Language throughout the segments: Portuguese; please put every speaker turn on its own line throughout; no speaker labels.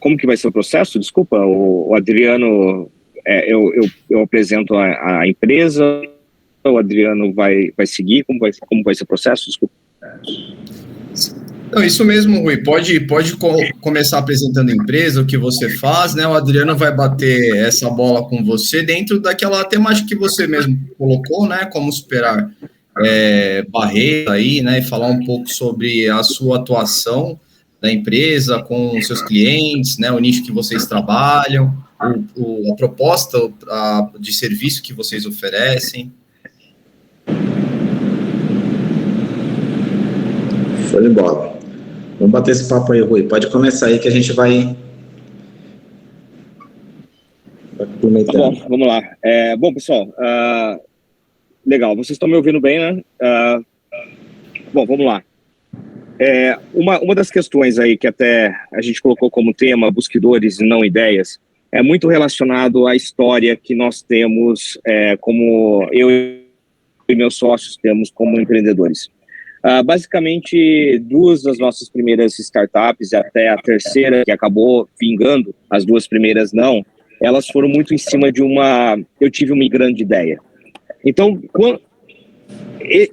como que vai ser o processo? Desculpa, o Adriano, eu apresento a empresa, o Adriano vai seguir, como vai ser o processo? Desculpa.
Não, isso mesmo, Rui. Pode começar apresentando a empresa, o que você faz, né? O Adriano vai bater essa bola com você dentro daquela temática que você mesmo colocou, né? Como superar barreira aí, né? E falar um pouco sobre a sua atuação da empresa com os seus clientes, né? O nicho que vocês trabalham, a proposta de serviço que vocês oferecem.
Show de bola. Vamos bater esse papo aí, Rui. Pode começar aí que a gente vai complementando.
Tá bom, vamos lá. Bom, pessoal, legal. Vocês estão me ouvindo bem, né? Bom, vamos lá. Uma das questões aí que até a gente colocou como tema, buscadores e não ideias, é muito relacionado à história que nós temos, como eu e meus sócios temos como empreendedores. Basicamente, duas das nossas primeiras startups, e até a terceira, que acabou vingando, as duas primeiras não, elas foram muito em cima de eu tive uma grande ideia. Então,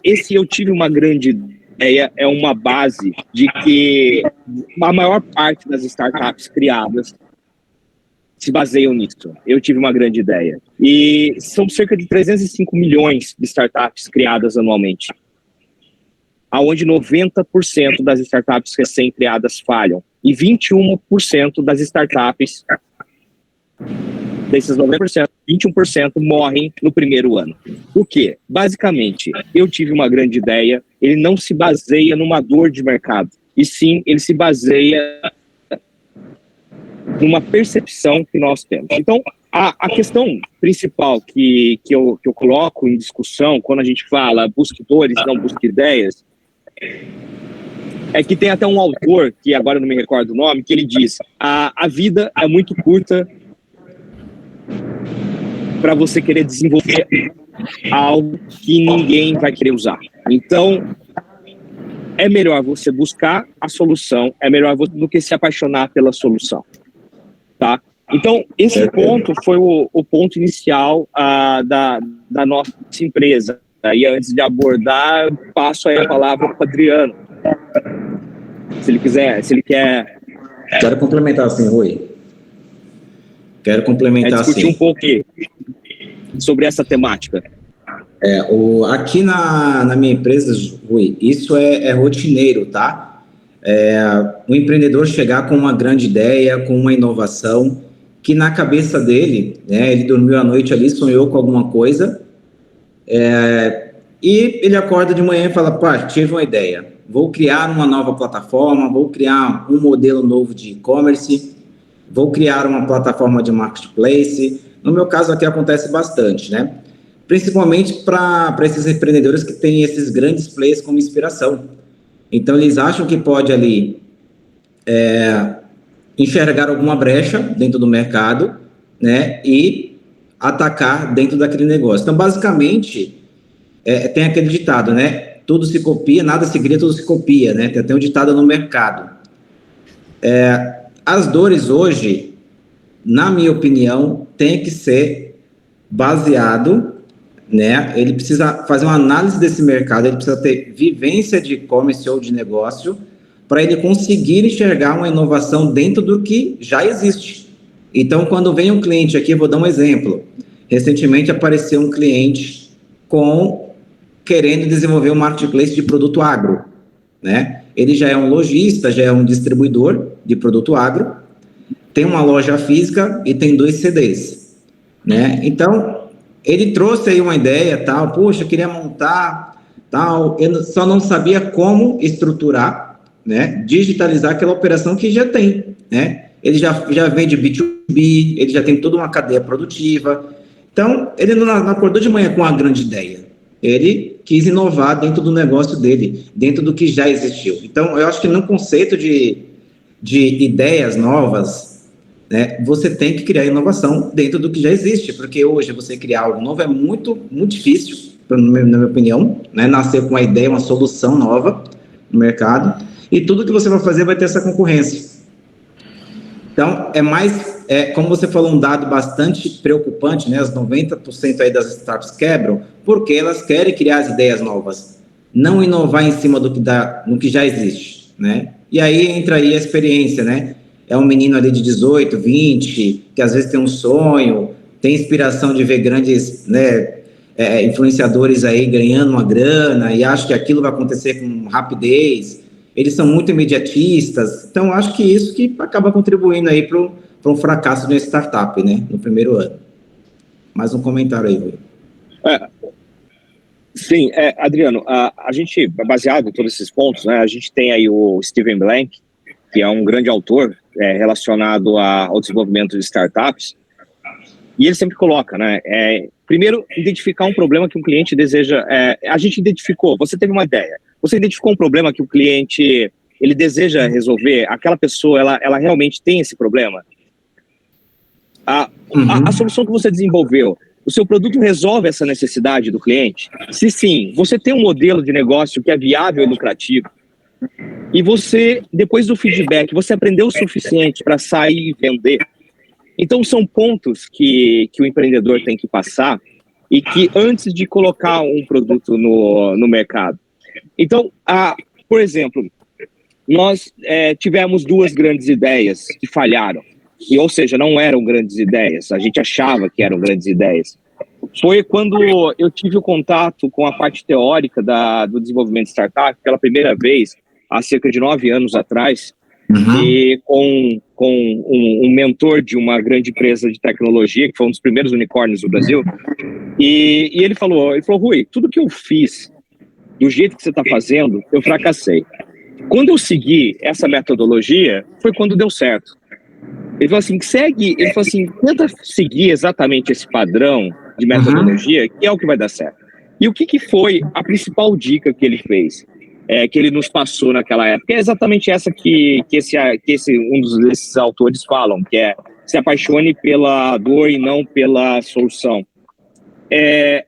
esse eu tive uma grande ideia é uma base de que a maior parte das startups criadas se baseiam nisso. Eu tive uma grande ideia. E são cerca de 305 milhões de startups criadas anualmente, onde 90% das startups recém-criadas falham e 21% das startups, desses 90%, 21% morrem no primeiro ano. O quê? Basicamente, eu tive uma grande ideia, ele não se baseia numa dor de mercado, e sim, ele se baseia numa percepção que nós temos. Então, a questão principal que eu coloco em discussão, quando a gente fala buscadores, não busca ideias, é que tem até um autor, que agora não me recordo o nome, que ele diz: a vida é muito curta para você querer desenvolver algo que ninguém vai querer usar. Então, é melhor você buscar a solução, é melhor do que se apaixonar pela solução, tá? Então, esse ponto foi o ponto inicial da nossa empresa. E antes de abordar, passo aí a palavra para o Adriano. Se ele quer...
Quero complementar assim, Rui. Quero complementar assim.
Discutir um pouco sobre essa temática.
Aqui na minha empresa, Rui, isso é rotineiro, tá? O empreendedor chegar com uma grande ideia, com uma inovação, que na cabeça dele, né, ele dormiu à noite ali, sonhou com alguma coisa, e ele acorda de manhã e fala: pá, tive uma ideia, vou criar uma nova plataforma, vou criar um modelo novo de e-commerce, vou criar uma plataforma de marketplace. No meu caso aqui acontece bastante, né? Principalmente para esses empreendedores que têm esses grandes players como inspiração. Então, eles acham que pode ali enxergar alguma brecha dentro do mercado, né, e atacar dentro daquele negócio. Então, basicamente, tem aquele ditado, né? Tudo se copia, nada se cria, tudo se copia, né? Tem até um ditado no mercado. As dores hoje, na minha opinião, tem que ser baseado, né? Ele precisa fazer uma análise desse mercado, ele precisa ter vivência de e-commerce ou de negócio para ele conseguir enxergar uma inovação dentro do que já existe. Então, quando vem um cliente aqui, vou dar um exemplo. Recentemente apareceu um cliente querendo desenvolver um marketplace de produto agro, né? Ele já é um lojista, já é um distribuidor de produto agro, tem uma loja física e tem 2 CDs, né? Então, ele trouxe aí uma ideia, tal, poxa, eu queria montar, tal, eu só não sabia como estruturar, né? Digitalizar aquela operação que já tem, né? Ele já vende B2B, ele já tem toda uma cadeia produtiva. Então, ele não acordou de manhã com uma grande ideia. Ele quis inovar dentro do negócio dele, dentro do que já existiu. Então, eu acho que no conceito de ideias novas, né, você tem que criar inovação dentro do que já existe, porque hoje você criar algo novo é muito, muito difícil, na minha opinião, né, nascer com uma ideia, uma solução nova no mercado, e tudo que você vai fazer vai ter essa concorrência. Então, como você falou, um dado bastante preocupante, né? As 90% aí das startups quebram porque elas querem criar as ideias novas, não inovar em cima no que já existe, né? E aí entra aí a experiência, né? É um menino ali de 18, 20, que às vezes tem um sonho, tem inspiração de ver grandes, né, influenciadores aí ganhando uma grana e acha que aquilo vai acontecer com rapidez. Eles são muito imediatistas, então acho que isso que acaba contribuindo aí para um fracasso de uma startup, né, no primeiro ano. Mais um comentário aí, Rui.
Sim, Adriano, a gente, baseado em todos esses pontos, né, a gente tem aí o Steven Blank, que é um grande autor relacionado ao desenvolvimento de startups, e ele sempre coloca, né, primeiro, identificar um problema que um cliente deseja, a gente identificou, você teve uma ideia, você identificou um problema que o cliente, ele deseja resolver, aquela pessoa, ela realmente tem esse problema? A solução que você desenvolveu, o seu produto resolve essa necessidade do cliente? Se sim, você tem um modelo de negócio que é viável e lucrativo, e você, depois do feedback, você aprendeu o suficiente para sair e vender. Então, são pontos que o empreendedor tem que passar e que antes de colocar um produto no mercado. Então, por exemplo, nós tivemos 2 grandes ideias que falharam. Ou seja, não eram grandes ideias, a gente achava que eram grandes ideias. Foi quando eu tive o contato com a parte teórica do desenvolvimento de startup pela primeira vez, há cerca de 9 anos atrás, e com um mentor de uma grande empresa de tecnologia, que foi um dos primeiros unicórnios do Brasil, e ele falou, Rui, tudo que eu fiz do jeito que você está fazendo, eu fracassei. Quando eu segui essa metodologia, foi quando deu certo. Ele falou assim, tenta seguir exatamente esse padrão de metodologia, que é o que vai dar certo. E o que foi a principal dica que ele fez, que ele nos passou naquela época? É exatamente essa que um desses autores falam, que é se apaixone pela dor e não pela solução.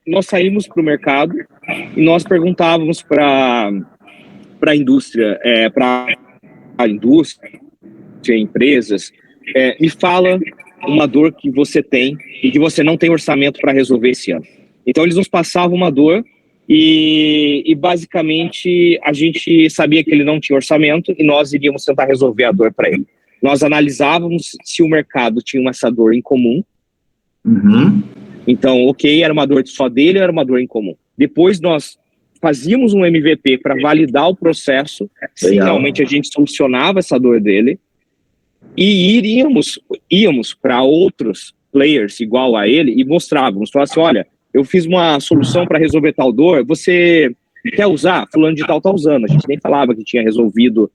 Nós saímos para o mercado e nós perguntávamos para a indústria, empresas, me fala uma dor que você tem e que você não tem orçamento para resolver esse ano. Então, eles nos passavam uma dor e basicamente, a gente sabia que ele não tinha orçamento e nós iríamos tentar resolver a dor para ele. Nós analisávamos se o mercado tinha essa dor em comum. Então, ok, era uma dor só dele ou era uma dor em comum? Depois, nós fazíamos um MVP para validar o processo, se realmente a gente solucionava essa dor dele, e íamos para outros players igual a ele e mostrávamos, falava assim, olha, eu fiz uma solução para resolver tal dor, você quer usar? Fulano de tal está usando, a gente nem falava que tinha resolvido,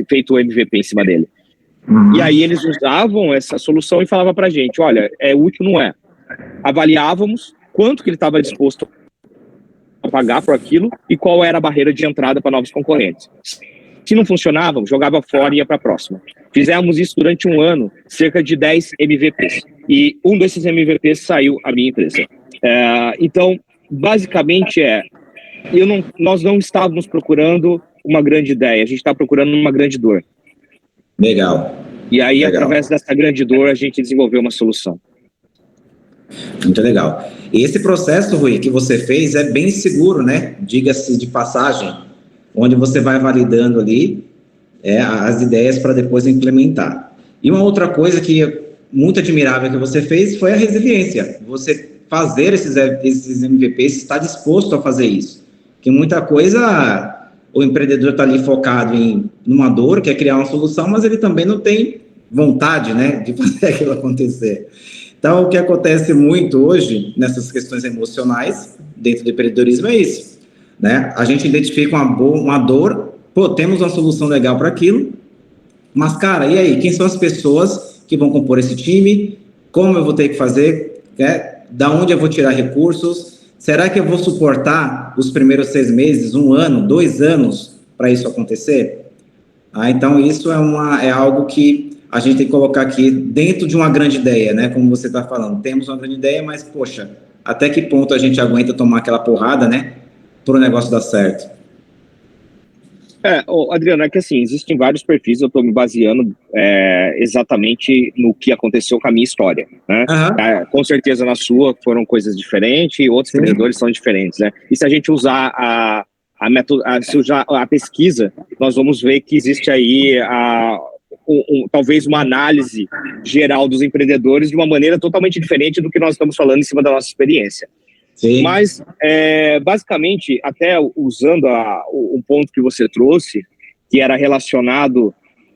feito o MVP em cima dele. E aí eles usavam essa solução e falavam para a gente, olha, é útil, não é? Avaliávamos quanto que ele estava disposto a pagar por aquilo e qual era a barreira de entrada para novos concorrentes. Se não funcionava, jogava fora e ia para a próxima. Fizemos isso durante um ano, cerca de 10 MVPs. E um desses MVPs saiu a minha empresa. Então, basicamente nós não estávamos procurando uma grande ideia, a gente está procurando uma grande dor.
Legal.
E aí, através dessa grande dor, a gente desenvolveu uma solução.
Muito legal. E esse processo, Rui, que você fez é bem seguro, né? Diga-se de passagem, onde você vai validando ali as ideias para depois implementar. E uma outra coisa que é muito admirável que você fez foi a resiliência. Você fazer esses MVPs, estar disposto a fazer isso. Porque muita coisa, o empreendedor está ali focado numa dor, quer criar uma solução, mas ele também não tem vontade, né, de fazer aquilo acontecer. Então, o que acontece muito hoje, nessas questões emocionais, dentro do empreendedorismo, é isso, né? A gente identifica uma dor, temos uma solução legal para aquilo, mas, cara, e aí? Quem são as pessoas que vão compor esse time? Como eu vou ter que fazer? Da onde eu vou tirar recursos? Será que eu vou suportar os primeiros 6 meses, 1 ano, 2 anos para isso acontecer? Então, isso é algo que a gente tem que colocar aqui dentro de uma grande ideia, né? Como você está falando, temos uma grande ideia, mas, poxa, até que ponto a gente aguenta tomar aquela porrada, né? Para o negócio dar certo.
Adriano, é que assim, existem vários perfis, eu estou me baseando exatamente no que aconteceu com a minha história, né?
Aham,
Com certeza na sua foram coisas diferentes e outros
sim.
empreendedores são diferentes, né? E se a gente usar se usar a pesquisa, nós vamos ver que existe aí talvez uma análise geral dos empreendedores de uma maneira totalmente diferente do que nós estamos falando em cima da nossa experiência.
Sim.
Mas, basicamente, até usando um ponto que você trouxe, que era relacionado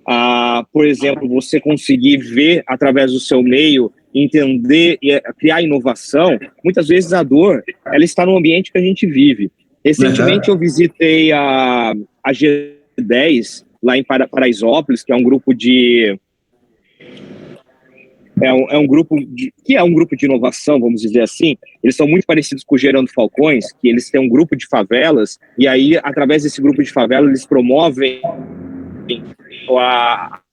a, por exemplo, você conseguir ver através do seu meio, entender e criar inovação, muitas vezes a dor, ela está no ambiente que a gente vive. Recentemente
Aham.
eu visitei a G10, lá em Paraisópolis, que é um grupo de que é um grupo de inovação, vamos dizer assim. Eles são muito parecidos com o Gerando Falcões, que eles têm um grupo de favelas, e aí, através desse grupo de favelas, eles promovem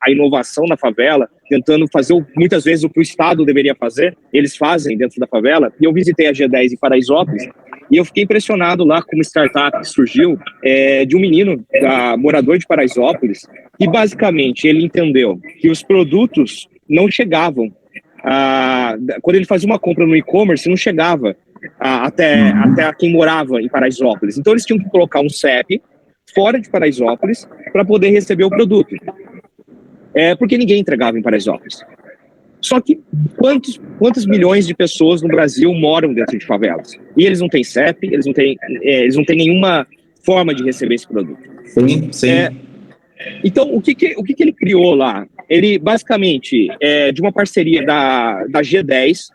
a inovação na favela, tentando fazer muitas vezes o que o Estado deveria fazer, eles fazem dentro da favela. E eu visitei a G10 em Paraisópolis, e eu fiquei impressionado lá com uma startup que surgiu de um menino, morador de Paraisópolis, que basicamente ele entendeu que os produtos não chegavam. Quando ele fazia uma compra no e-commerce, não chegava até quem morava em Paraisópolis. Então eles tinham que colocar um CEP fora de Paraisópolis para poder receber o produto. Porque ninguém entregava em Paraisópolis. Só que quantos milhões de pessoas no Brasil moram dentro de favelas? E eles não têm CEP, eles não têm nenhuma forma de receber esse produto.
Sim, sim.
Então, o que ele criou lá? Ele, basicamente, de uma parceria da G10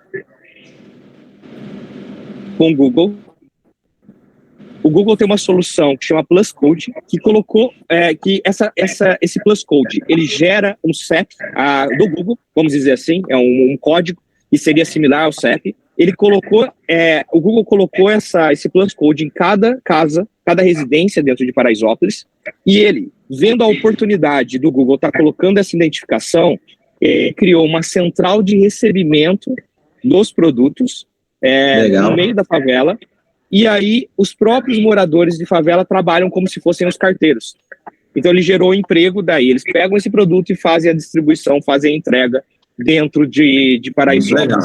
com o Google. O Google tem uma solução que chama Plus Code, que colocou esse Plus Code, ele gera um CEP do Google, vamos dizer assim, é um código que seria similar ao CEP. O Google colocou esse Plus Code em cada casa, cada residência dentro de Paraisópolis, e ele, vendo a oportunidade do Google estar colocando essa identificação, criou uma central de recebimento dos produtos no meio da favela. E aí, os próprios moradores de favela trabalham como se fossem os carteiros. Então, ele gerou emprego daí. Eles pegam esse produto e fazem a distribuição, fazem a entrega dentro de Paraisópolis.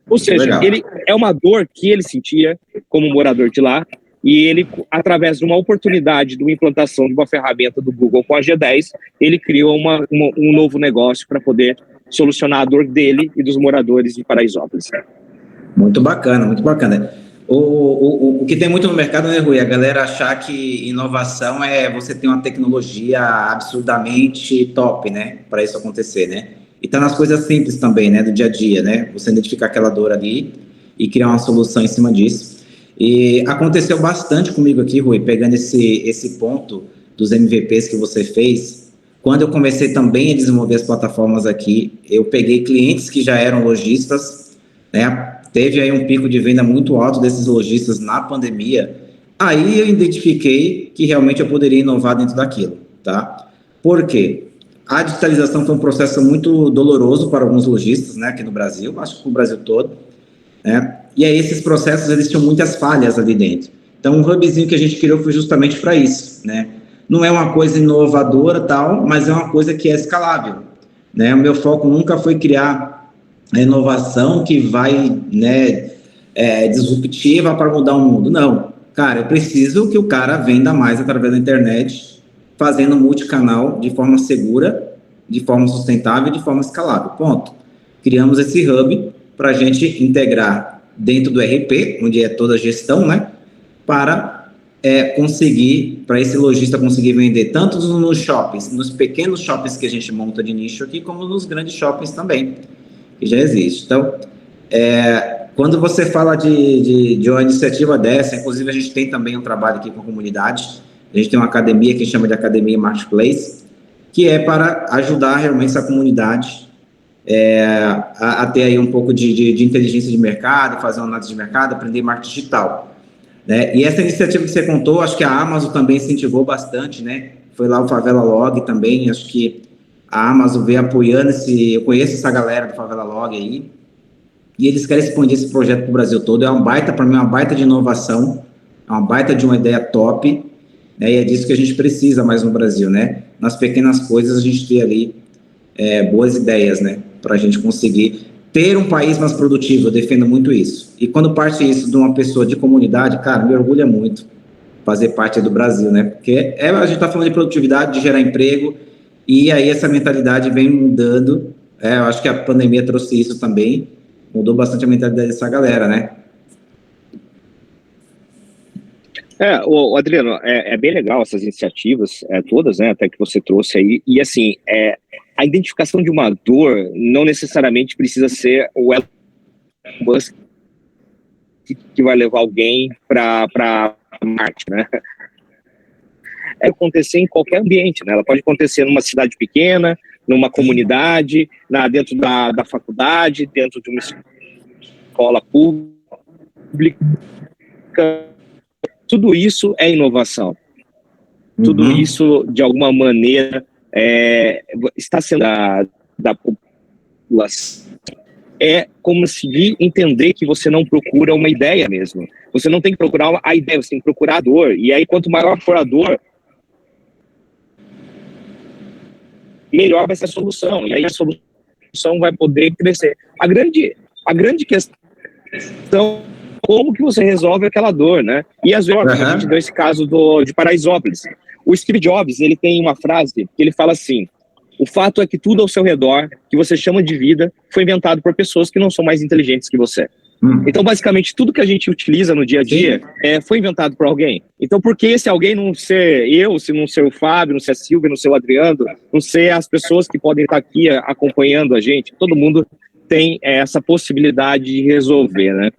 Ou seja, ele é uma dor que ele sentia como morador de lá, e ele, através de uma oportunidade de uma implantação de uma ferramenta do Google com a G10, ele criou um novo negócio para poder solucionar a dor dele e dos moradores de Paraisópolis.
Muito bacana, muito bacana. O que tem muito no mercado, né, Rui? A galera achar que inovação é você ter uma tecnologia absurdamente top, né? Para isso acontecer, né? E tá nas coisas simples também, né? Do dia a dia, né? Você identificar aquela dor ali e criar uma solução em cima disso. E aconteceu bastante comigo aqui, Rui, pegando esse ponto dos MVPs que você fez. Quando eu comecei também a desenvolver as plataformas aqui, eu peguei clientes que já eram lojistas, né? Teve aí um pico de venda muito alto desses lojistas na pandemia. Aí eu identifiquei que realmente eu poderia inovar dentro daquilo, tá? Por quê? A digitalização foi um processo muito doloroso para alguns lojistas, né, aqui no Brasil, acho que no Brasil todo, né? E aí esses processos, eles tinham muitas falhas ali dentro. Então, o hubzinho que a gente criou foi justamente para isso, né? Não é uma coisa inovadora, tal, mas é uma coisa que é escalável, né? O meu foco nunca foi criar a inovação que vai, né, disruptiva para mudar o mundo. Não, cara, eu preciso que o cara venda mais através da internet, fazendo multicanal de forma segura, de forma sustentável e de forma escalável. Ponto. Criamos esse hub para a gente integrar dentro do RP, onde é toda a gestão, né, para conseguir, para esse lojista conseguir vender tanto nos shoppings, nos pequenos shoppings que a gente monta de nicho aqui, como nos grandes shoppings também, que já existe. Então, quando você fala de uma iniciativa dessa, inclusive a gente tem também um trabalho aqui com a comunidade, a gente tem uma academia que chama de Academia Marketplace, que é para ajudar realmente essa comunidade a ter aí um pouco de inteligência de mercado, fazer uma análise de mercado, aprender marketing digital, né? E essa iniciativa que você contou, acho que a Amazon também incentivou bastante, né? Foi lá o Favela Log também, acho que a Amazon veio apoiando eu conheço essa galera do Favela Log aí, e eles querem expandir esse projeto para o Brasil todo. É uma baita, para mim, uma baita de inovação, é uma baita de uma ideia top, né? E é disso que a gente precisa mais no Brasil, né? Nas pequenas coisas a gente ter ali boas ideias, né? Para a gente conseguir ter um país mais produtivo, eu defendo muito isso. E quando parte isso de uma pessoa de comunidade, cara, me orgulha muito fazer parte do Brasil, né? Porque a gente está falando de produtividade, de gerar emprego, e aí essa mentalidade vem mudando. Eu acho que a pandemia trouxe isso também, mudou bastante a mentalidade dessa galera, né?
O Adriano, é bem legal essas iniciativas, todas, né, até que você trouxe aí, e assim, a identificação de uma dor não necessariamente precisa ser o Elon Musk que vai levar alguém para Marte, né? Acontecer em qualquer ambiente, né? Ela pode acontecer numa cidade pequena, numa comunidade, dentro da faculdade, dentro de uma escola pública. Tudo isso é inovação. Tudo isso, de alguma maneira, está sendo da população. É conseguir entender que você não procura uma ideia mesmo. Você não tem que procurar a ideia, você tem que procurar a dor. E aí, quanto maior for a dor, melhor vai ser a solução. E aí a solução vai poder crescer. A grande questão é como que você resolve aquela dor, né? E às vezes, a gente deu esse caso de Paraisópolis. O Steve Jobs, ele tem uma frase que ele fala assim: o fato é que tudo ao seu redor, que você chama de vida, foi inventado por pessoas que não são mais inteligentes que você. Então, basicamente, tudo que a gente utiliza no dia a dia foi inventado por alguém. Então, por que esse alguém não ser eu, se não ser o Fábio, não ser a Silvia, não ser o Adriano, não ser as pessoas que podem estar aqui acompanhando a gente? Todo mundo tem essa possibilidade de resolver, né?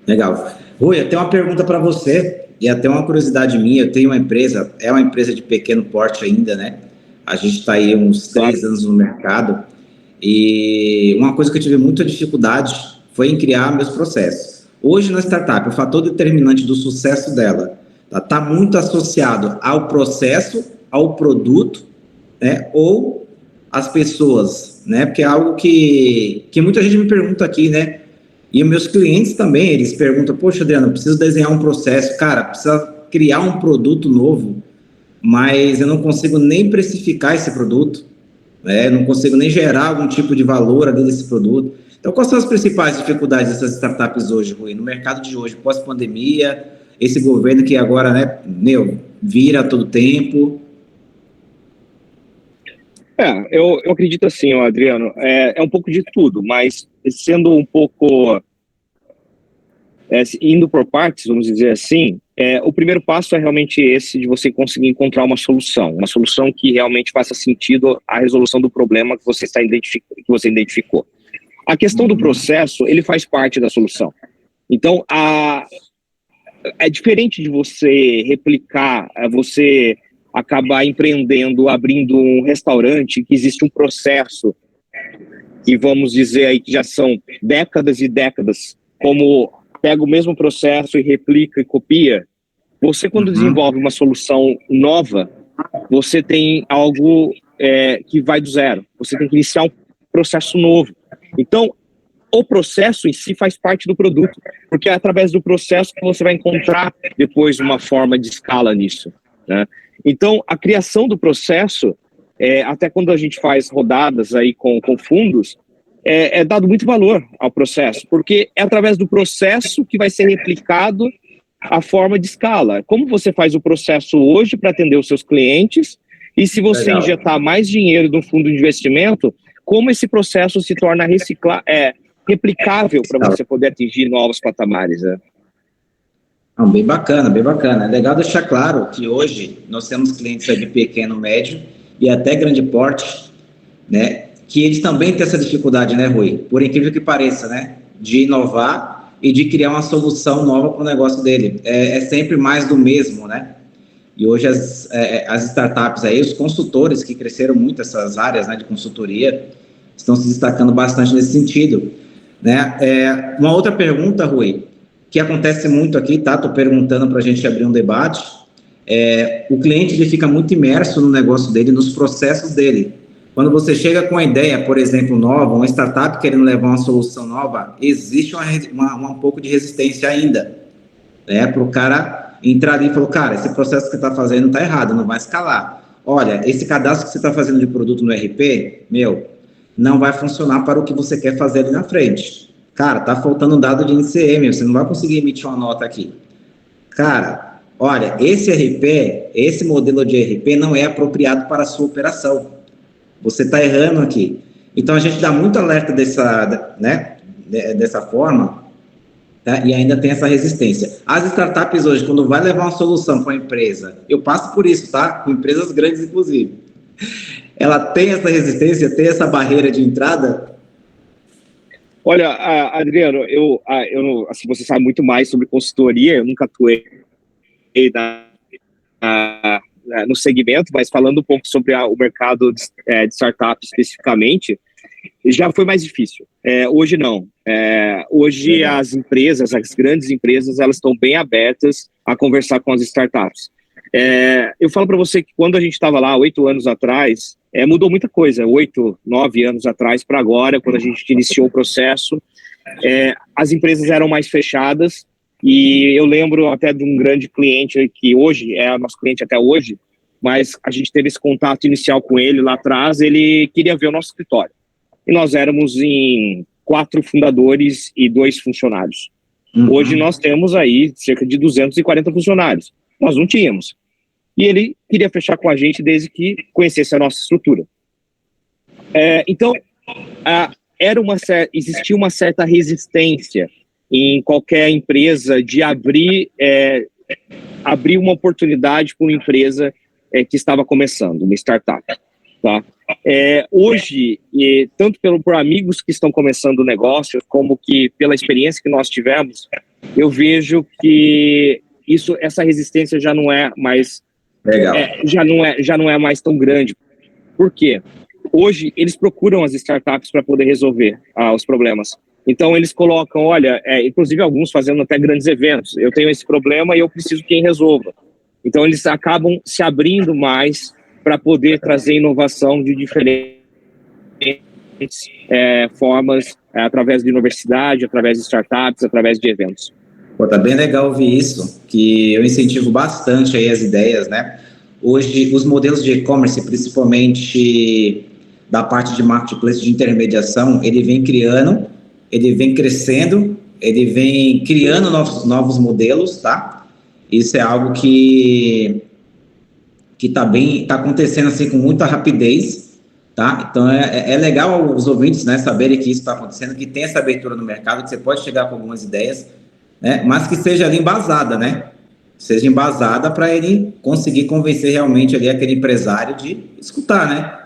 Legal. Rui, eu tenho uma pergunta para você, e até uma curiosidade minha. Eu tenho uma empresa, é uma empresa de pequeno porte ainda, né? A gente está aí uns 3 anos no mercado, e uma coisa que eu tive muita dificuldade foi em criar meus processos. Hoje, na startup, o fator determinante do sucesso dela está muito associado ao processo, ao produto, né, ou às pessoas, né? Porque é algo que muita gente me pergunta aqui, né? E meus clientes também, eles perguntam: poxa, Adriano, eu preciso desenhar um processo, cara, precisa criar um produto novo, mas eu não consigo nem precificar esse produto, né? Não consigo nem gerar algum tipo de valor ali desse produto. Então, quais são as principais dificuldades dessas startups hoje, Rui, no mercado de hoje, pós-pandemia, esse governo que agora, né, vira a todo tempo?
Eu acredito assim, Adriano, é um pouco de tudo, mas sendo um pouco, indo por partes, vamos dizer assim, o primeiro passo é realmente esse de você conseguir encontrar uma solução que realmente faça sentido à resolução do problema que você identificou. A questão do processo, ele faz parte da solução. Então, é diferente de você replicar, você acabar empreendendo, abrindo um restaurante, que existe um processo, que vamos dizer aí que já são décadas e décadas, como pega o mesmo processo e replica e copia. Você, quando desenvolve uma solução nova, você tem algo que vai do zero. Você tem que iniciar um processo novo. Então, o processo em si faz parte do produto, porque é através do processo que você vai encontrar depois uma forma de escala nisso, né? Então, a criação do processo, até quando a gente faz rodadas aí com fundos, é dado muito valor ao processo, porque é através do processo que vai ser replicado a forma de escala. Como você faz o processo hoje para atender os seus clientes, e se você injetar mais dinheiro no fundo de investimento, como esse processo se torna replicável para você poder atingir novos patamares, né?
Bem bacana, bem bacana. É legal deixar claro que hoje nós temos clientes de pequeno, médio e até grande porte, né? Que eles também têm essa dificuldade, né, Rui? Por incrível que pareça, né? De inovar e de criar uma solução nova para o negócio dele. É sempre mais do mesmo, né? E hoje as startups aí, os consultores que cresceram muito essas áreas, né, de consultoria, estão se destacando bastante nesse sentido, né? Uma outra pergunta, Rui, que acontece muito aqui, tá? Estou perguntando para a gente abrir um debate. O cliente ele fica muito imerso no negócio dele, nos processos dele. Quando você chega com uma ideia, por exemplo, nova, uma startup querendo levar uma solução nova, existe um pouco de resistência ainda, né? Para o cara entrar ali e falar, cara, esse processo que você está fazendo está errado, não vai escalar. Olha, esse cadastro que você está fazendo de produto no RP, não vai funcionar para o que você quer fazer ali na frente. Cara, tá faltando um dado de NCM, você não vai conseguir emitir uma nota aqui. Cara, olha, esse modelo de RP não é apropriado para a sua operação. Você está errando aqui. Então, a gente dá muito alerta dessa forma, tá? E ainda tem essa resistência. As startups hoje, quando vai levar uma solução para a empresa, eu passo por isso, tá? Com empresas grandes, inclusive. Ela tem essa resistência, tem essa barreira de entrada?
Olha, Adriano, eu assim, você sabe muito mais sobre consultoria, eu nunca atuei no segmento, mas falando um pouco sobre o mercado de startup especificamente, já foi mais difícil. Hoje não. Hoje as empresas, as grandes empresas, elas estão bem abertas a conversar com as startups. Eu falo para você que quando a gente estava lá 8 anos atrás, mudou muita coisa, 8, 9 anos atrás para agora, quando a gente iniciou o processo, as empresas eram mais fechadas, e eu lembro até de um grande cliente que hoje é nosso cliente até hoje, mas a gente teve esse contato inicial com ele lá atrás, ele queria ver o nosso escritório. E nós éramos em 4 fundadores e 2 funcionários. Hoje nós temos aí cerca de 240 funcionários. Nós não tínhamos. E ele queria fechar com a gente desde que conhecesse a nossa estrutura. Então, existia uma certa resistência em qualquer empresa de abrir uma oportunidade para uma empresa que estava começando, uma startup. Tá? Hoje, tanto por amigos que estão começando o negócio, como que pela experiência que nós tivemos, eu vejo que essa resistência já não é mais legal. Já não é mais tão grande. Por quê? Hoje eles procuram as startups para poder resolver os problemas. Então eles colocam, olha, inclusive alguns fazendo até grandes eventos. Eu tenho esse problema e eu preciso que quem resolva. Então eles acabam se abrindo mais para poder trazer inovação de diferentes formas, através de universidade, através de startups, através de eventos.
Pô, tá bem legal ouvir isso, que eu incentivo bastante aí as ideias, né? Hoje, os modelos de e-commerce, principalmente da parte de marketplace de intermediação, ele vem crescendo, ele vem criando novos modelos, tá? Isso é algo que tá acontecendo assim com muita rapidez, tá? Então é legal os ouvintes, né, saberem que isso está acontecendo, que tem essa abertura no mercado, que você pode chegar com algumas ideias, né, mas que seja ali embasada, né? Seja embasada para ele conseguir convencer realmente ali aquele empresário de escutar, né?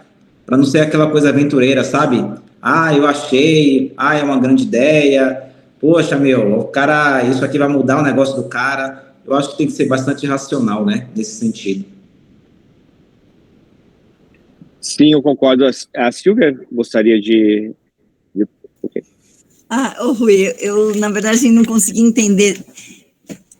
Para não ser aquela coisa aventureira, sabe? Eu achei, é uma grande ideia, poxa, o cara, isso aqui vai mudar o negócio do cara. Eu acho que tem que ser bastante racional, né, nesse sentido.
Sim, eu concordo. A Silvia gostaria de... Okay.
Rui, eu, na verdade, não consegui entender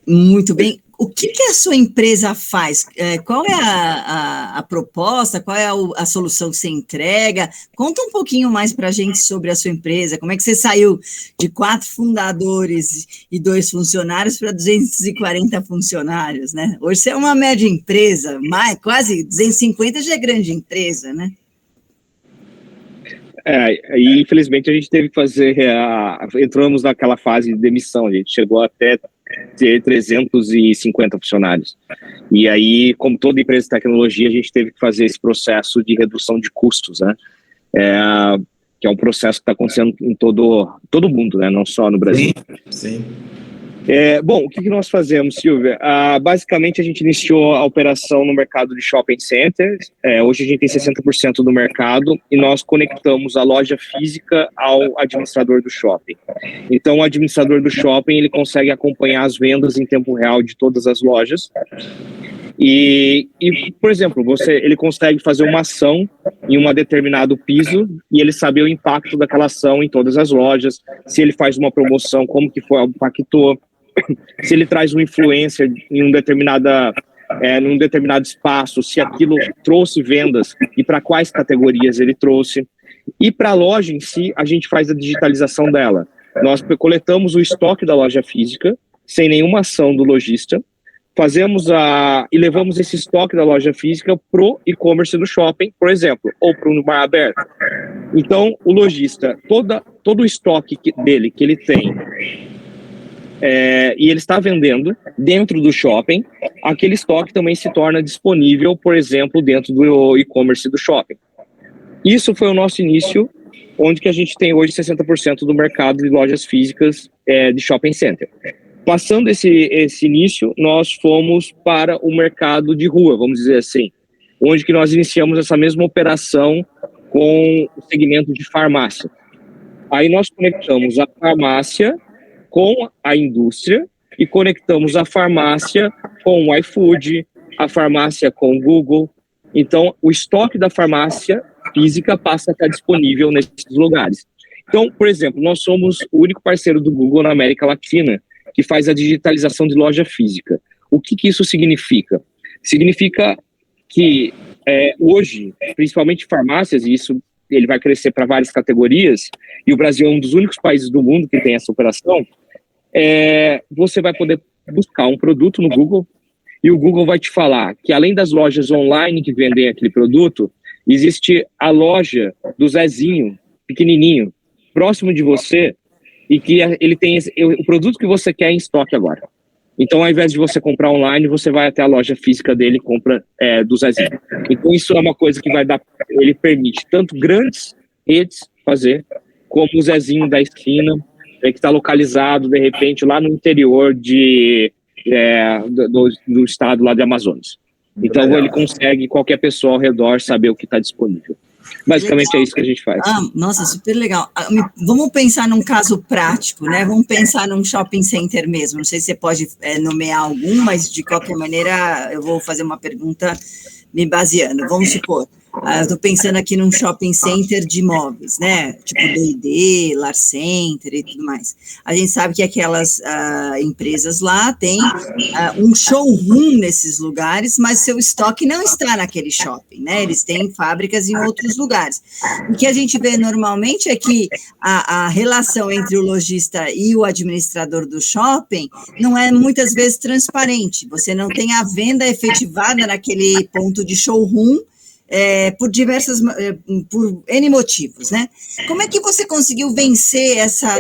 muito bem o que a sua empresa faz. Qual é a proposta, qual é a solução que você entrega? Conta um pouquinho mais para a gente sobre a sua empresa, como é que você saiu de 4 fundadores e 2 funcionários para 240 funcionários, né? Hoje você é uma média empresa, quase 250 já é grande empresa, né?
E infelizmente a gente teve que fazer, entramos naquela fase de demissão, a gente chegou até ter 350 funcionários. E aí, como toda empresa de tecnologia, a gente teve que fazer esse processo de redução de custos, né? Que é um processo que está acontecendo em todo mundo, né? Não só no Brasil.
Sim.
Bom, o que nós fazemos, Silvia? Basicamente, a gente iniciou a operação no mercado de shopping centers. Hoje a gente tem 60% do mercado e nós conectamos a loja física ao administrador do shopping. Então, o administrador do shopping ele consegue acompanhar as vendas em tempo real de todas as lojas. E por exemplo, ele consegue fazer uma ação em um determinado piso e ele saber o impacto daquela ação em todas as lojas, se ele faz uma promoção, como que impactou, se ele traz um influencer em num determinado espaço, se aquilo trouxe vendas e para quais categorias ele trouxe. E para a loja em si, a gente faz a digitalização dela. Nós coletamos o estoque da loja física, sem nenhuma ação do lojista, fazemos e levamos esse estoque da loja física pro e-commerce do shopping, por exemplo, ou para o mar aberto. Então, o lojista, todo o estoque dele que ele tem, e ele está vendendo dentro do shopping, aquele estoque também se torna disponível, por exemplo, dentro do e-commerce do shopping. Isso foi o nosso início, onde que a gente tem hoje 60% do mercado de lojas físicas de shopping center. Passando esse início, nós fomos para o mercado de rua, vamos dizer assim, onde que nós iniciamos essa mesma operação com o segmento de farmácia. Aí nós conectamos a farmácia com a indústria e conectamos a farmácia com o iFood, a farmácia com o Google. Então, o estoque da farmácia física passa a estar disponível nesses lugares. Então, por exemplo, nós somos o único parceiro do Google na América Latina que faz a digitalização de loja física. O que isso significa? Significa que hoje, principalmente farmácias, e isso ele vai crescer para várias categorias, e o Brasil é um dos únicos países do mundo que tem essa operação, você vai poder buscar um produto no Google, e o Google vai te falar que além das lojas online que vendem aquele produto, existe a loja do Zezinho, pequenininho, próximo de você, e que ele tem o produto que você quer em estoque agora. Então, ao invés de você comprar online, você vai até a loja física dele e compra do Zezinho. Então, isso é uma coisa que ele permite tanto grandes redes fazer, como o Zezinho da esquina, que está localizado, de repente, lá no interior do estado lá de Amazonas. Então, ele consegue, qualquer pessoa ao redor, saber o que está disponível. Basicamente legal. É isso que a gente faz.
Nossa, super legal. Vamos pensar num caso prático, né? Vamos pensar num shopping center mesmo. Não sei se você pode nomear algum, mas de qualquer maneira eu vou fazer uma pergunta me baseando. Vamos supor, eu estou pensando aqui num shopping center de imóveis, né? Tipo D&D, Lar Center e tudo mais. A gente sabe que aquelas empresas lá têm um showroom nesses lugares, mas seu estoque não está naquele shopping, né? Eles têm fábricas em outros lugares. O que a gente vê normalmente é que a relação entre o lojista e o administrador do shopping não é muitas vezes transparente. Você não tem a venda efetivada naquele ponto de showroom, por N motivos, né? Como é que você conseguiu vencer essa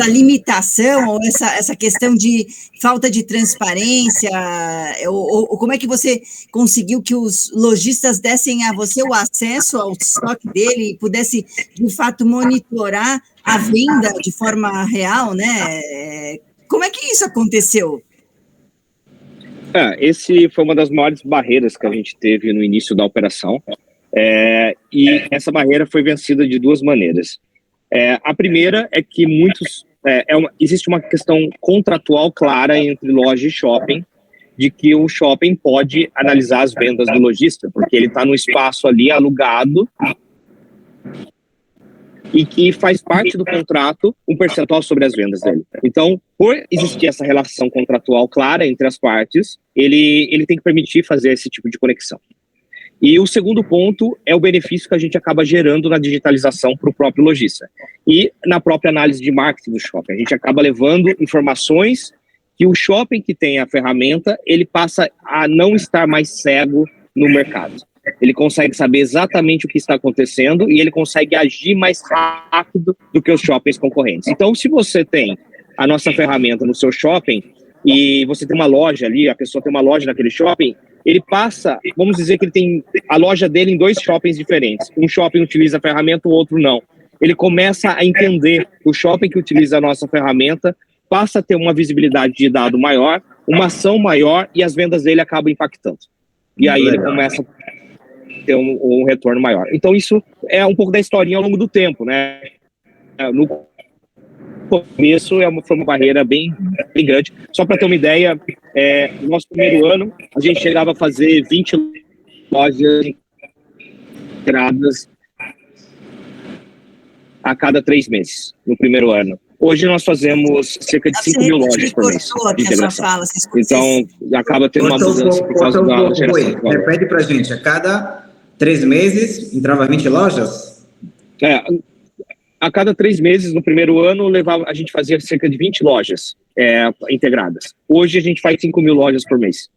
limitação, ou essa questão de falta de transparência, ou como é que você conseguiu que os lojistas dessem a você o acesso ao estoque dele e pudesse, de fato, monitorar a venda de forma real, né? Como é que isso aconteceu?
Esse foi uma das maiores barreiras que a gente teve no início da operação, e essa barreira foi vencida de duas maneiras. A primeira é que existe uma questão contratual clara entre loja e shopping, de que o shopping pode analisar as vendas do lojista, porque ele está no espaço ali alugado, e que faz parte do contrato um percentual sobre as vendas dele. Então, por existir essa relação contratual clara entre as partes, ele tem que permitir fazer esse tipo de conexão. E o segundo ponto é o benefício que a gente acaba gerando na digitalização para o próprio lojista. E na própria análise de marketing do shopping. A gente acaba levando informações que o shopping que tem a ferramenta, ele passa a não estar mais cego no mercado. Ele consegue saber exatamente o que está acontecendo e ele consegue agir mais rápido do que os shoppings concorrentes. Então, se você tem a nossa ferramenta no seu shopping e você tem uma loja ali, a pessoa tem uma loja naquele shopping, ele passa, vamos dizer que ele tem a loja dele em dois shoppings diferentes. Um shopping utiliza a ferramenta, o outro não. Ele começa a entender o shopping que utiliza a nossa ferramenta, passa a ter uma visibilidade de dado maior, uma ação maior e as vendas dele acabam impactando. E aí ele começa ter um retorno maior. Então, isso é um pouco da historinha ao longo do tempo, né? No começo foi uma barreira bem grande. Só para ter uma ideia, no nosso primeiro ano, a gente chegava a fazer 20 lojas entradas a cada 3 meses, no primeiro ano. Hoje nós fazemos cerca de 5 mil lojas por mês de integração. Então, acaba tendo uma mudança por causa da geração.
Repete para a gente, a cada 3 meses entrava 20 lojas?
A cada 3 meses, no primeiro ano, a gente fazia cerca de 20 lojas integradas. Hoje a gente faz 5.000 lojas por mês.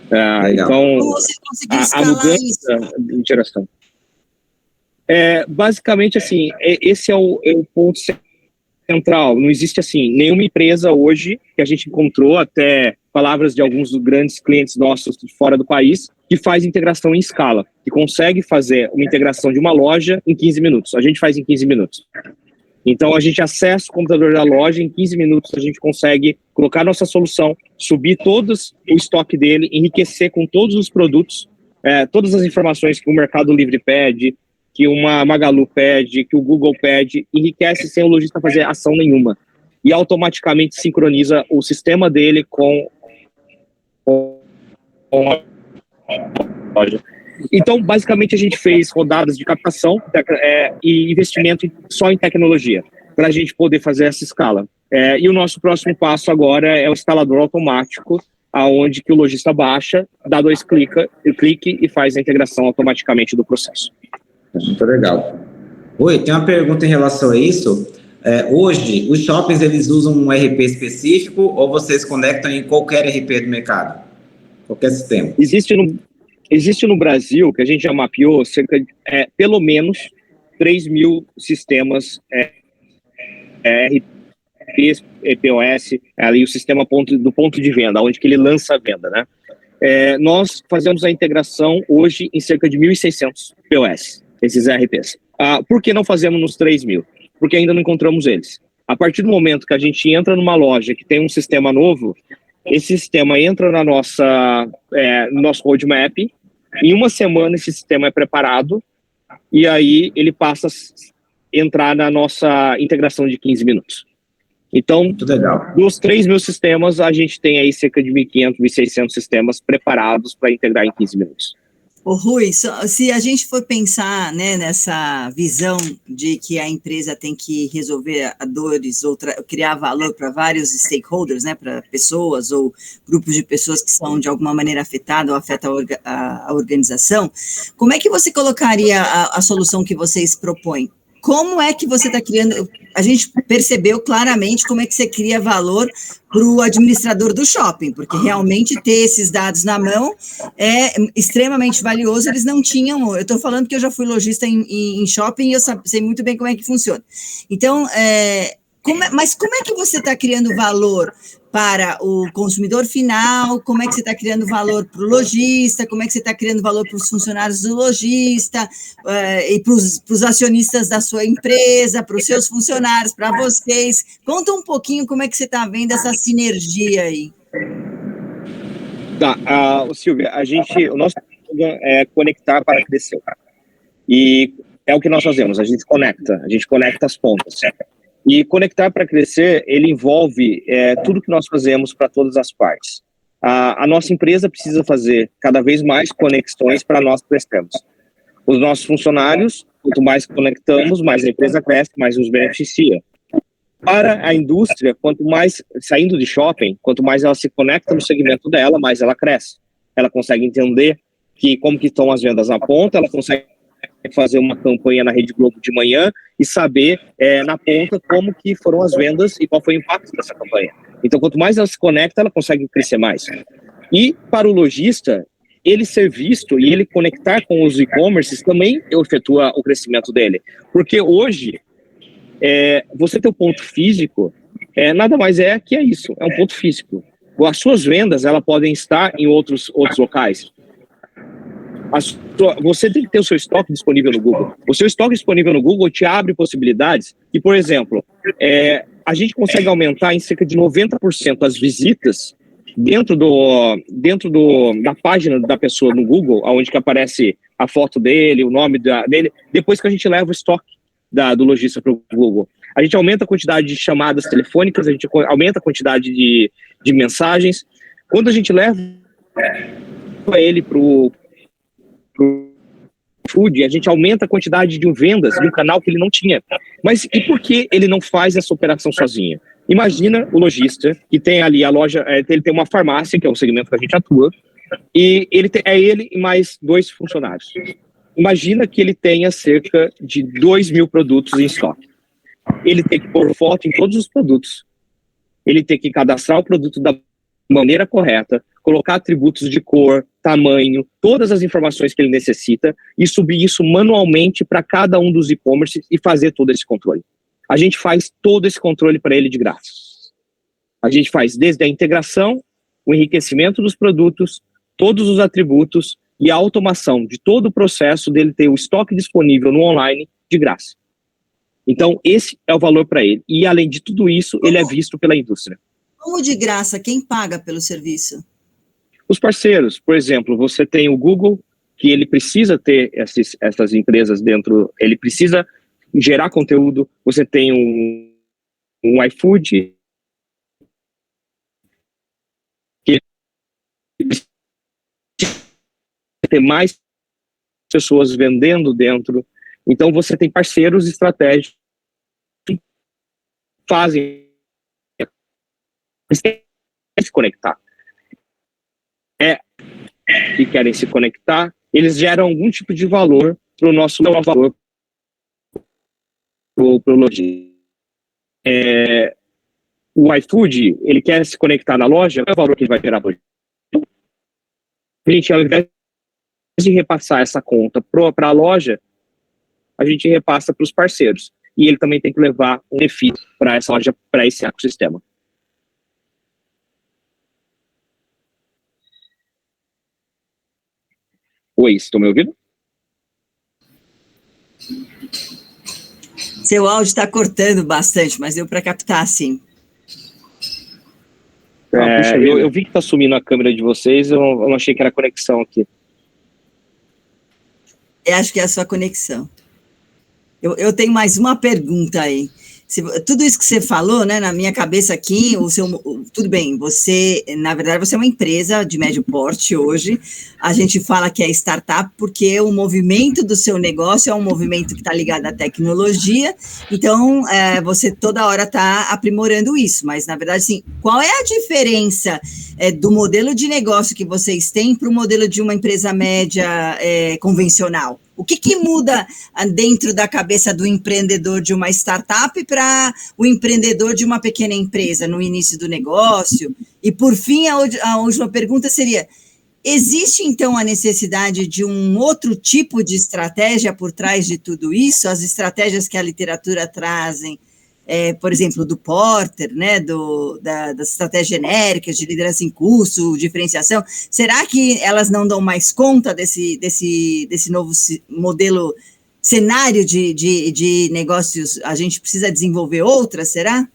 Então,
como você conseguiu
a
escalar
mudança de interação. Basicamente, assim, esse é o ponto central. Não existe, assim, nenhuma empresa hoje que a gente encontrou, até palavras de alguns dos grandes clientes nossos fora do país, que faz integração em escala, que consegue fazer uma integração de uma loja em 15 minutos. A gente faz em 15 minutos. Então, a gente acessa o computador da loja, em 15 minutos a gente consegue colocar nossa solução, subir todo o estoque dele, enriquecer com todos os produtos, todas as informações que o Mercado Livre pede, que uma Magalu pede, que o Google pede, enriquece sem o lojista fazer ação nenhuma. E automaticamente sincroniza o sistema dele com a loja. Então, basicamente, a gente fez rodadas de captação e investimento só em tecnologia, para a gente poder fazer essa escala. E o nosso próximo passo agora é o instalador automático, aonde que o lojista baixa, dá 2 cliques e faz a integração automaticamente do processo.
Muito legal. Oi, tem uma pergunta em relação a isso. Hoje, os shoppings, eles usam um RP específico ou vocês conectam em qualquer RP do mercado? Qualquer sistema?
Existe no Brasil, que a gente já mapeou, cerca de, pelo menos 3.000 sistemas RPs, POS, ali o sistema do ponto de venda, onde que ele lança a venda, né? Nós fazemos a integração hoje em cerca de 1.600 POS, esses RPs. Por que não fazemos nos 3.000? Porque ainda não encontramos eles. A partir do momento que a gente entra numa loja que tem um sistema novo, esse sistema entra no nosso roadmap, em uma semana esse sistema é preparado, e aí ele passa a entrar na nossa integração de 15 minutos. Então, dos 3.000 sistemas, a gente tem aí cerca de 1.500, 1.600 sistemas preparados para integrar em 15 minutos.
Ô Rui, se a gente for pensar, né, nessa visão de que a empresa tem que resolver dores ou criar valor para vários stakeholders, né, para pessoas ou grupos de pessoas que são de alguma maneira afetadas ou afetam a organização, como é que você colocaria a solução que vocês propõem? Como é que você está criando? A gente percebeu claramente como é que você cria valor para o administrador do shopping, porque realmente ter esses dados na mão é extremamente valioso. Eles não tinham. Eu estou falando que eu já fui lojista em shopping e eu sei muito bem como é que funciona. Então, mas como é que você está criando valor para o consumidor final? Como é que você está criando valor para o lojista? Como é que você está criando valor para os funcionários do lojista e para os acionistas da sua empresa, para os seus funcionários, para vocês? Conta um pouquinho como é que você está vendo essa sinergia aí.
Tá, Silvia, o nosso é conectar para crescer. E é o que nós fazemos, a gente conecta as pontas. E conectar para crescer, ele envolve tudo que nós fazemos para todas as partes. A nossa empresa precisa fazer cada vez mais conexões para nós crescermos. Os nossos funcionários, quanto mais conectamos, mais a empresa cresce, mais nos beneficia. Para a indústria, quanto mais, saindo de shopping, quanto mais ela se conecta no segmento dela, mais ela cresce. Ela consegue entender como que estão as vendas na ponta, ela consegue fazer uma campanha na Rede Globo de manhã e saber na ponta como que foram as vendas e qual foi o impacto dessa campanha. Então, quanto mais ela se conecta, ela consegue crescer mais. E para o lojista, ele ser visto e ele conectar com os e-commerces também efetua o crescimento dele. Porque hoje, você ter um ponto físico, nada mais que isso, é um ponto físico. As suas vendas, elas podem estar em outros locais. Você tem que ter o seu estoque disponível no Google. O seu estoque disponível no Google te abre possibilidades que, por exemplo, a gente consegue aumentar em cerca de 90% as visitas dentro da página da pessoa no Google, onde que aparece a foto dele, o nome dele, depois que a gente leva o estoque do lojista para o Google. A gente aumenta a quantidade de chamadas telefônicas, a gente aumenta a quantidade de mensagens. Quando a gente leva ele para o food, a gente aumenta a quantidade de vendas de um canal que ele não tinha. Mas e por que ele não faz essa operação sozinho? Imagina o lojista que tem ali a loja, ele tem uma farmácia, que é o segmento que a gente atua, e ele e mais 2 funcionários. imagina que ele tenha cerca de 2.000 produtos em estoque. Ele tem que pôr foto em todos os produtos. Ele tem que cadastrar o produto da maneira correta, colocar atributos de cor, tamanho, todas as informações que ele necessita e subir isso manualmente para cada um dos e-commerce e fazer todo esse controle. A gente faz todo esse controle para ele de graça. A gente faz desde a integração, o enriquecimento dos produtos, todos os atributos e a automação de todo o processo dele ter o estoque disponível no online de graça. Então, esse é o valor para ele. E, além de tudo isso, ele é visto pela indústria.
Como de graça? Quem paga pelo serviço?
Os parceiros, por exemplo, você tem o Google, que ele precisa ter essas empresas dentro, ele precisa gerar conteúdo. Você tem um iFood, que precisa ter mais pessoas vendendo dentro. Então, você tem parceiros estratégicos que fazem se conectar. Que querem se conectar, eles geram algum tipo de valor para o nosso valor para o lojista. O iFood, ele quer se conectar na loja, qual é o valor que ele vai gerar para a gente? Ao invés de repassar essa conta para a loja, a gente repassa para os parceiros. E ele também tem que levar um benefício para essa loja, para esse ecossistema. Oi, estão me ouvindo?
Seu áudio está cortando bastante, mas deu para captar, sim.
Eu vi que está sumindo a câmera de vocês, eu não achei que era conexão aqui.
Eu acho que é a sua conexão. Eu tenho mais uma pergunta aí. Tudo isso que você falou, né, na minha cabeça aqui, tudo bem, você, na verdade, você é uma empresa de médio porte hoje, a gente fala que é startup porque o movimento do seu negócio é um movimento que está ligado à tecnologia, então você toda hora está aprimorando isso, mas, na verdade, assim, qual é a diferença do modelo de negócio que vocês têm para o modelo de uma empresa média convencional? O que muda dentro da cabeça do empreendedor de uma startup para o empreendedor de uma pequena empresa no início do negócio? E, por fim, a última pergunta seria, existe, então, a necessidade de um outro tipo de estratégia por trás de tudo isso? As estratégias que a literatura trazem, por exemplo, do Porter, né, das estratégias genéricas de liderança em curso, diferenciação, será que elas não dão mais conta desse novo modelo, cenário de negócios? A gente precisa desenvolver outras, será?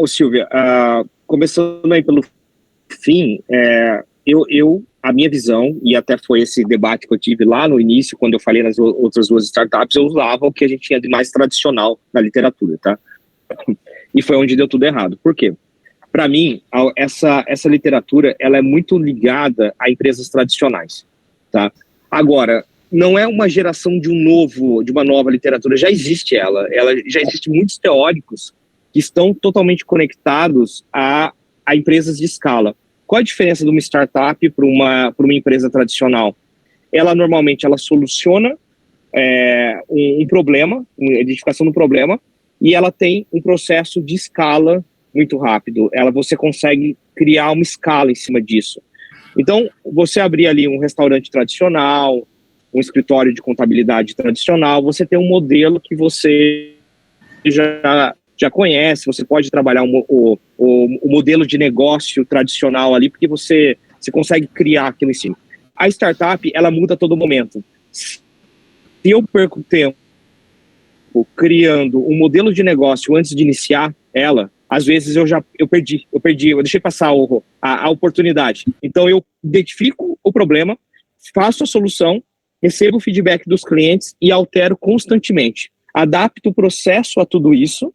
Silvia, começando aí pelo fim, a minha visão, e até foi esse debate que eu tive lá no início, quando eu falei nas outras duas startups, eu usava o que a gente tinha de mais tradicional na literatura, tá? E foi onde deu tudo errado. Por quê? Para mim, essa literatura, ela é muito ligada a empresas tradicionais, tá? Agora, não é uma geração de uma nova literatura, já existe ela já existe muitos teóricos que estão totalmente conectados a empresas de escala. Qual a diferença de uma startup para uma empresa tradicional? Ela normalmente soluciona um problema, uma identificação do problema, e ela tem um processo de escala muito rápido. Você consegue criar uma escala em cima disso. Então, você abrir ali um restaurante tradicional, um escritório de contabilidade tradicional, você tem um modelo que você já conhece, você pode trabalhar o modelo de negócio tradicional ali, porque você consegue criar aquilo em cima. A startup, ela muda a todo momento. Se eu perco tempo criando um modelo de negócio antes de iniciar ela, às vezes eu perdi, eu deixei passar a oportunidade. Então eu identifico o problema, faço a solução, recebo o feedback dos clientes e altero constantemente. Adapto o processo a tudo isso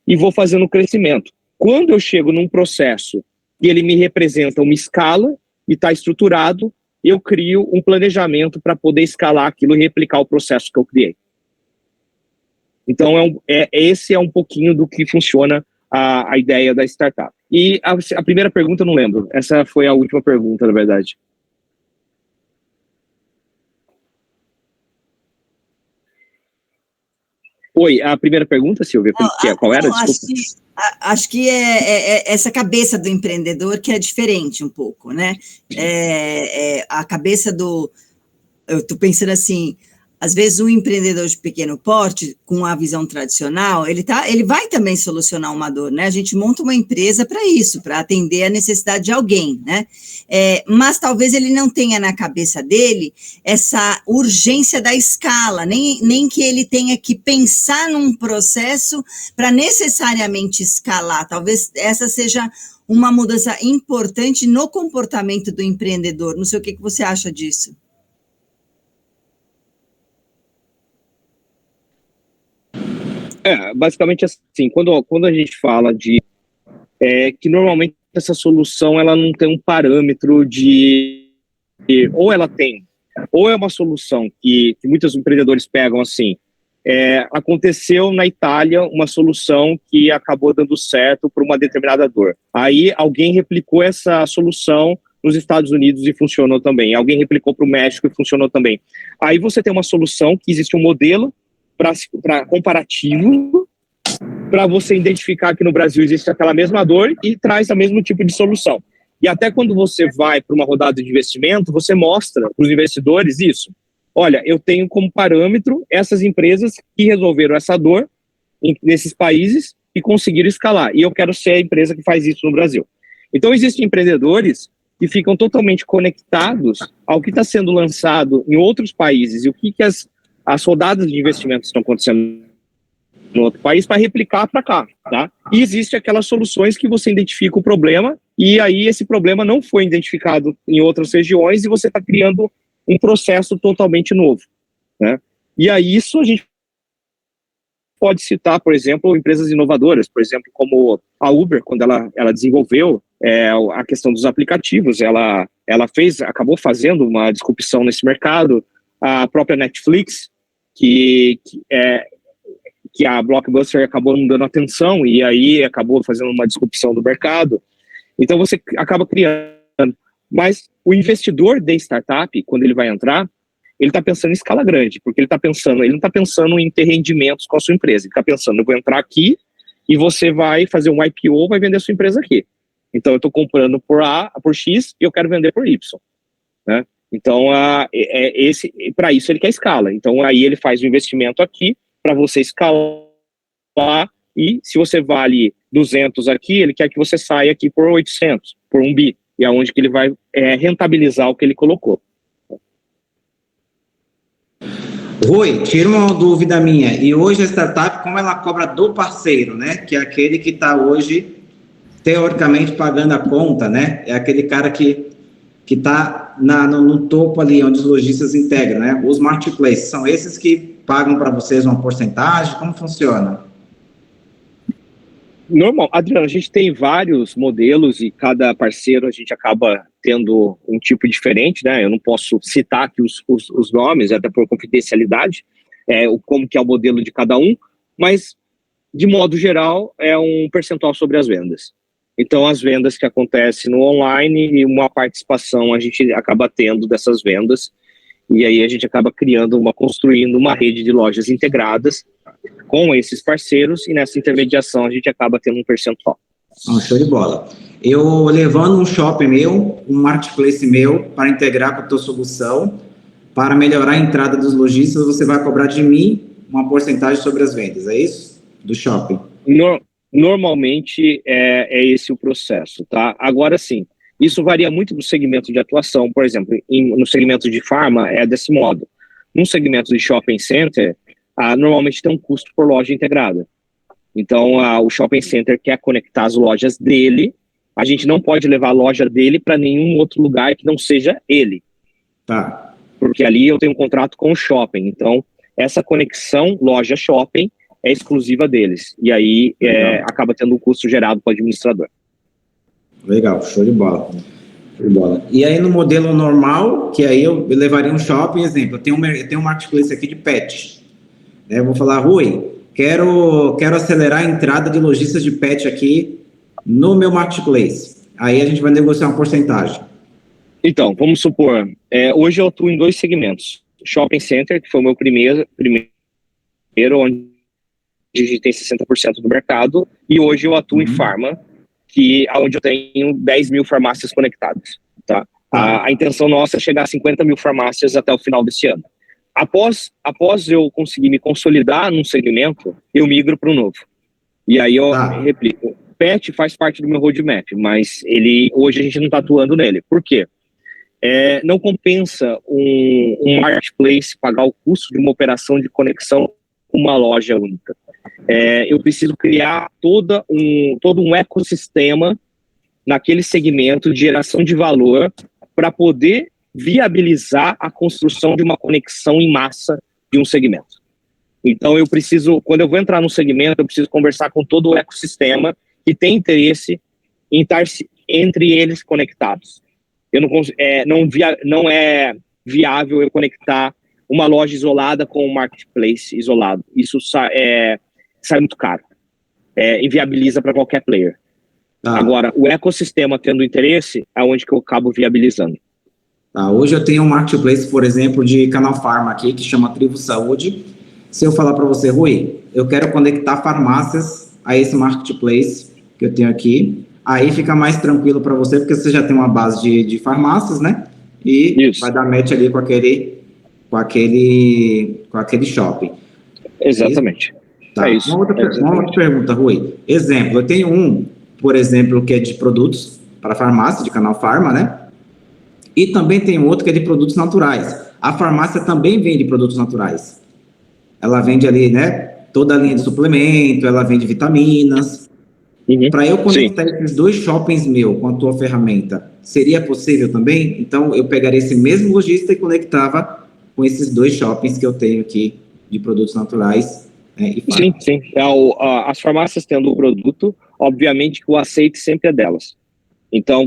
e vou fazendo o crescimento. Quando eu chego num processo que ele me representa uma escala e está estruturado, eu crio um planejamento para poder escalar aquilo e replicar o processo que eu criei. Então, esse é um pouquinho do que funciona a ideia da startup. E a primeira pergunta eu não lembro. Essa foi a última pergunta, na verdade. Oi, a primeira pergunta, Silvia, qual era? Desculpa.
Acho que é essa cabeça do empreendedor que é diferente um pouco, né? A cabeça eu estou pensando assim, às vezes um empreendedor de pequeno porte, com a visão tradicional, ele vai também solucionar uma dor, né? A gente monta uma empresa para isso, para atender a necessidade de alguém, né? Mas talvez ele não tenha na cabeça dele essa urgência da escala, nem que ele tenha que pensar num processo para necessariamente escalar. Talvez essa seja uma mudança importante no comportamento do empreendedor. Não sei o que você acha disso.
Basicamente assim, quando a gente fala de que normalmente essa solução ela não tem um parâmetro ou ela tem, ou é uma solução que muitos empreendedores pegam assim, aconteceu na Itália uma solução que acabou dando certo por uma determinada dor. Aí alguém replicou essa solução nos Estados Unidos e funcionou também. Alguém replicou para o México e funcionou também. Aí você tem uma solução que existe um modelo para comparativo, para você identificar que no Brasil existe aquela mesma dor e traz o mesmo tipo de solução. E até quando você vai para uma rodada de investimento, você mostra para os investidores isso. Olha, eu tenho como parâmetro essas empresas que resolveram essa dor nesses países e conseguiram escalar. E eu quero ser a empresa que faz isso no Brasil. Então, existem empreendedores que ficam totalmente conectados ao que está sendo lançado em outros países e o que as rodadas de investimentos estão acontecendo no outro país para replicar para cá, tá? E existe aquelas soluções que você identifica o problema e aí esse problema não foi identificado em outras regiões e você está criando um processo totalmente novo, né? E aí isso a gente pode citar, por exemplo, empresas inovadoras, por exemplo, como a Uber, quando ela desenvolveu a questão dos aplicativos, ela acabou fazendo uma disrupção nesse mercado, a própria Netflix, que a Blockbuster acabou não dando atenção e aí acabou fazendo uma disrupção do mercado. Então você acaba criando. Mas o investidor de startup, quando ele vai entrar, ele está pensando em escala grande, porque ele não está pensando em ter rendimentos com a sua empresa. Ele está pensando, eu vou entrar aqui e você vai fazer um IPO, vai vender a sua empresa aqui. Então eu estou comprando por X e eu quero vender por Y, né? Então, para isso ele quer escala. Então, aí ele faz o investimento aqui para você escalar e se você vale 200 aqui, ele quer que você saia aqui por 800, por 1 bi. E é onde que ele vai rentabilizar o que ele colocou.
Rui, tira uma dúvida minha. E hoje a startup, como ela cobra do parceiro, né? Que é aquele que está hoje, teoricamente, pagando a conta, né? É aquele cara que está no topo ali, onde os lojistas integram, né? Os marketplaces, são esses que pagam para vocês uma porcentagem? Como funciona?
Normal, Adriano, a gente tem vários modelos e cada parceiro a gente acaba tendo um tipo diferente, né? Eu não posso citar aqui os nomes, até por confidencialidade, como que é o modelo de cada um, mas, de modo geral, é um percentual sobre as vendas. Então, as vendas que acontecem no online e uma participação a gente acaba tendo dessas vendas, e aí a gente acaba construindo uma rede de lojas integradas com esses parceiros, e nessa intermediação a gente acaba tendo um percentual.
Show de bola. Eu levando um shopping meu, um marketplace meu, para integrar com a tua solução, para melhorar a entrada dos lojistas, você vai cobrar de mim uma porcentagem sobre as vendas, é isso? Do shopping?
Normalmente é esse o processo, tá? Agora sim, isso varia muito do segmento de atuação. Por exemplo, no segmento de farma é desse modo. No segmento de shopping center, normalmente tem um custo por loja integrada. Então, o shopping center quer conectar as lojas dele, a gente não pode levar a loja dele para nenhum outro lugar que não seja ele.
Tá.
Porque ali eu tenho um contrato com o shopping. Então, essa conexão loja-shopping é exclusiva deles. E aí acaba tendo um custo gerado para o administrador.
Legal, show de bola. Show de bola. E aí no modelo normal, que aí eu levaria um shopping, exemplo, eu tenho um marketplace aqui de pet. Eu vou falar, Rui, quero acelerar a entrada de lojistas de pet aqui no meu marketplace. Aí a gente vai negociar uma porcentagem.
Então, vamos supor, hoje eu atuo em 2 segmentos. Shopping center, que foi o meu primeiro onde a gente tem 60% do mercado, e hoje eu atuo em farma, onde eu tenho 10 mil farmácias conectadas. Tá? A intenção nossa é chegar a 50 mil farmácias até o final desse ano. Após eu conseguir me consolidar num segmento, eu migro para o novo. E aí eu replico. Pet faz parte do meu roadmap, mas hoje a gente não está atuando nele. Por quê? Não compensa um marketplace pagar o custo de uma operação de conexão com uma loja única. Eu preciso criar todo um ecossistema naquele segmento de geração de valor para poder viabilizar a construção de uma conexão em massa de um segmento. Então, quando eu vou entrar num segmento, eu preciso conversar com todo o ecossistema que tem interesse em estar entre eles conectados. Não é viável eu conectar uma loja isolada com um marketplace isolado. Isso sai muito caro. Inviabiliza para qualquer player. Agora, o ecossistema tendo interesse é onde que eu acabo viabilizando.
Hoje eu tenho um marketplace, por exemplo, de canal farma aqui, que chama Tribo Saúde. Se eu falar para você, Rui, eu quero conectar farmácias a esse marketplace que eu tenho aqui, aí fica mais tranquilo para você, porque você já tem uma base de farmácias, né? E vai dar match ali com aquele shopping.
Exatamente.
É isso. Uma outra pergunta, Rui. Exemplo, eu tenho por exemplo, que é de produtos para farmácia, de canal farma, né? E também tem outro que é de produtos naturais. A farmácia também vende produtos naturais. Ela vende ali, né? Toda a linha de suplemento, ela vende vitaminas. Para eu conectar esses 2 shoppings meus com a tua ferramenta, seria possível também? Então, eu pegaria esse mesmo lojista e conectava com esses 2 shoppings que eu tenho aqui de produtos naturais.
Sim. As farmácias tendo o produto, obviamente que o aceite sempre é delas. Então,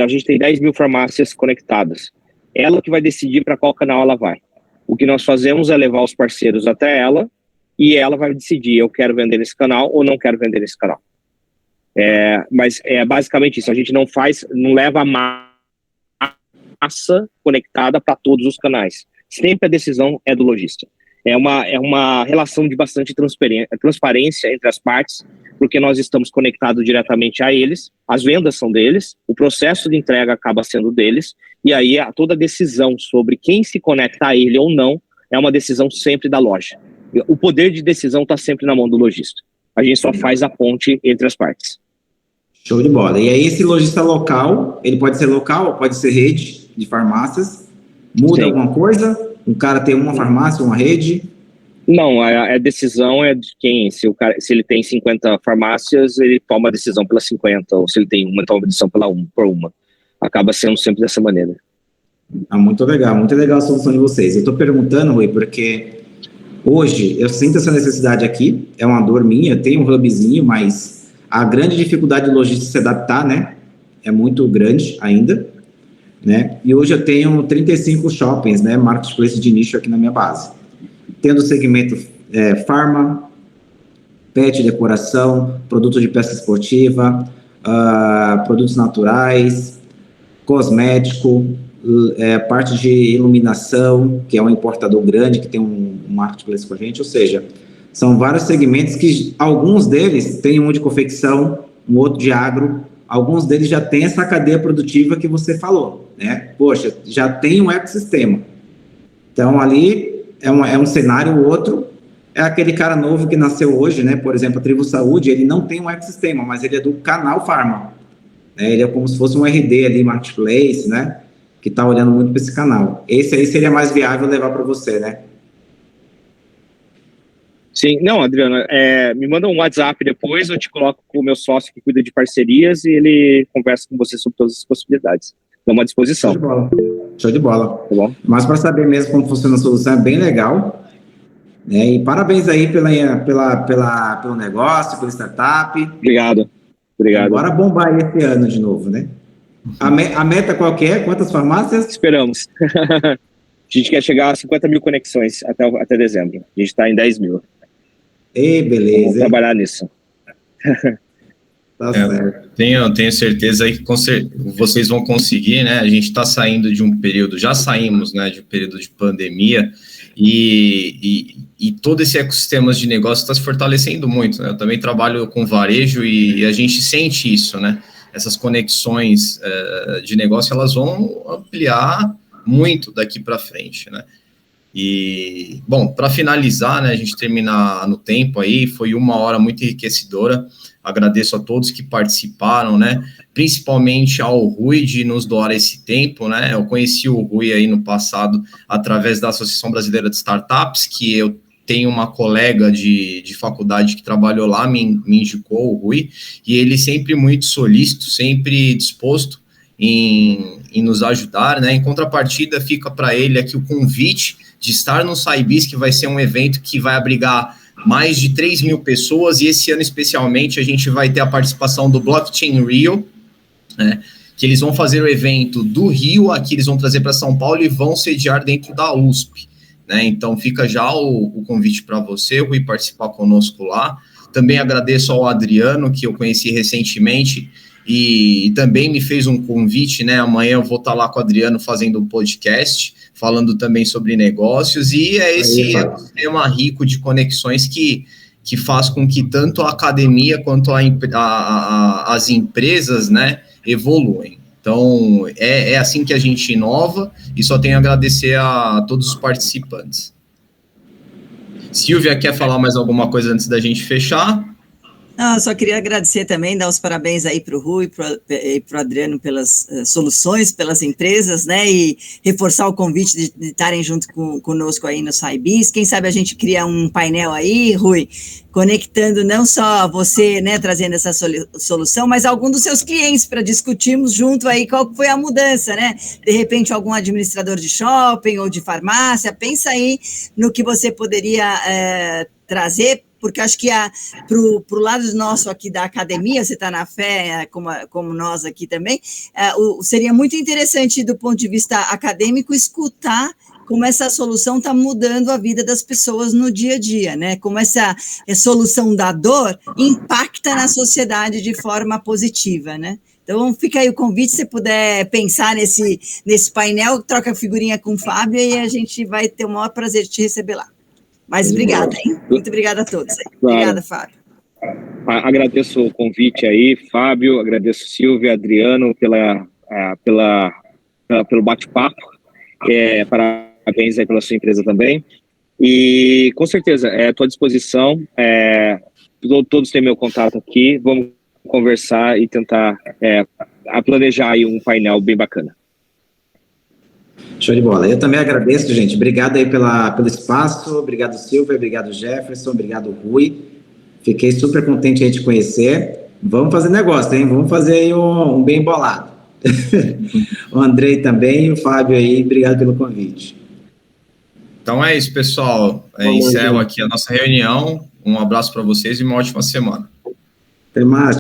a gente tem 10 mil farmácias conectadas. Ela que vai decidir para qual canal ela vai. O que nós fazemos é levar os parceiros até ela e ela vai decidir, eu quero vender nesse canal ou não quero vender nesse canal. Mas é basicamente isso, a gente não leva a massa conectada para todos os canais. Sempre a decisão é do lojista. É uma relação de bastante transparência entre as partes, porque nós estamos conectados diretamente a eles, as vendas são deles, o processo de entrega acaba sendo deles, e aí toda decisão sobre quem se conecta a ele ou não é uma decisão sempre da loja. O poder de decisão está sempre na mão do lojista. A gente só faz a ponte entre as partes.
Show de bola. E aí esse lojista local, ele pode ser local, pode ser rede de farmácias, muda alguma coisa? Um cara tem uma farmácia, uma rede?
Não, a decisão é de quem. Se ele tem 50 farmácias, ele toma a decisão pelas 50, ou se ele tem uma, toma a decisão por uma. Acaba sendo sempre dessa maneira.
Muito legal a solução de vocês. Eu estou perguntando, Rui, porque hoje eu sinto essa necessidade aqui, é uma dor minha, eu tenho um hubzinho, mas a grande dificuldade de logística se adaptar, né, é muito grande ainda, né, e hoje eu tenho 35 shoppings, né, marketplace de nicho aqui na minha base, tendo o segmento farma, pet, decoração, produtos de pesca esportiva, produtos naturais, cosmético, parte de iluminação, que é um importador grande, que tem um marketplace com a gente, ou seja, são vários segmentos que alguns deles têm um de confecção, um outro de agro, alguns deles já têm essa cadeia produtiva que você falou, né? Poxa, já tem um ecossistema. Então, ali é um cenário, o outro é aquele cara novo que nasceu hoje, né? Por exemplo, a Tribo Saúde, ele não tem um ecossistema, mas ele é do canal Farma. Né? Ele é como se fosse um RD ali, marketplace, né? Que está olhando muito para esse canal. Esse aí seria mais viável levar para você, né?
Sim, não, Adriano, me manda um WhatsApp depois, eu te coloco com o meu sócio que cuida de parcerias e ele conversa com você sobre todas as possibilidades. Estamos à disposição.
Show de bola.
Tá bom?
Mas para saber mesmo como funciona a solução, é bem legal. Né? E parabéns aí pelo negócio, pela startup.
Obrigado.
Agora bombar esse ano de novo, né? A meta qual que é? Quantas farmácias?
Esperamos. A gente quer chegar a 50 mil conexões até dezembro. A gente está em 10 mil.
Beleza.
Vamos trabalhar nisso.
Tá certo.
Tenho certeza que vocês vão conseguir, né? A gente está saindo de um período, já saímos, né, de um período de pandemia e e todo esse ecossistema de negócio está se fortalecendo muito, né? Eu também trabalho com varejo e a gente sente isso, né? Essas conexões de negócio, elas vão ampliar muito daqui para frente, né? E, bom, para finalizar, né, a gente terminar no tempo aí, foi uma hora muito enriquecedora, agradeço a todos que participaram, né, principalmente ao Rui de nos doar esse tempo, né, eu conheci o Rui aí no passado através da Associação Brasileira de Startups, que eu tenho uma colega de faculdade que trabalhou lá, me indicou o Rui, e ele sempre muito solícito, sempre disposto em nos ajudar, né, em contrapartida fica para ele aqui o convite de estar no SciBis, que vai ser um evento que vai abrigar mais de 3 mil pessoas, e esse ano especialmente a gente vai ter a participação do Blockchain Rio, né, que eles vão fazer o evento do Rio, aqui eles vão trazer para São Paulo e vão sediar dentro da USP, né, então fica já o convite para você, Rui, participar conosco lá. Também agradeço ao Adriano, que eu conheci recentemente, e também me fez um convite, né, amanhã eu vou estar lá com o Adriano fazendo um podcast, falando também sobre negócios, e é esse tema rico de conexões que faz com que tanto a academia quanto as empresas, né, evoluem. Então, é assim que a gente inova, e só tenho a agradecer a todos os participantes. Silvia, quer falar mais alguma coisa antes da gente fechar?
Não, eu só queria agradecer também, dar os parabéns aí para o Rui e para o Adriano pelas soluções, pelas empresas, né, e reforçar o convite de estarem junto conosco aí no SciBis. Quem sabe a gente cria um painel aí, Rui, conectando não só você, né, trazendo essa solução, mas algum dos seus clientes para discutirmos junto aí qual foi a mudança, né, de repente algum administrador de shopping ou de farmácia, pensa aí no que você poderia trazer, porque acho que para o lado nosso aqui da academia, você está na fé, como nós aqui também, seria muito interessante, do ponto de vista acadêmico, escutar como essa solução está mudando a vida das pessoas no dia a dia, né? Como essa solução da dor impacta na sociedade de forma positiva, né? Então, fica aí o convite, se você puder pensar nesse painel, troca figurinha com o Fábio e a gente vai ter o maior prazer de te receber lá. Mas obrigada, hein? Muito obrigada a todos. Obrigada, Fábio.
Agradeço o convite aí, Fábio, agradeço Silvia, Adriano pelo bate-papo, parabéns aí pela sua empresa também, e com certeza, à tua disposição, todos têm meu contato aqui, vamos conversar e tentar planejar aí um painel bem bacana.
Show de bola. Eu também agradeço, gente. Obrigado aí pelo espaço. Obrigado, Silvia. Obrigado, Jefferson. Obrigado, Rui. Fiquei super contente aí de conhecer. Vamos fazer negócio, hein? Vamos fazer aí um bem bolado. O Andrei também e o Fábio aí. Obrigado pelo convite.
Então é isso, pessoal. Encerro aqui a nossa reunião. Um abraço para vocês e uma ótima semana.
Até mais.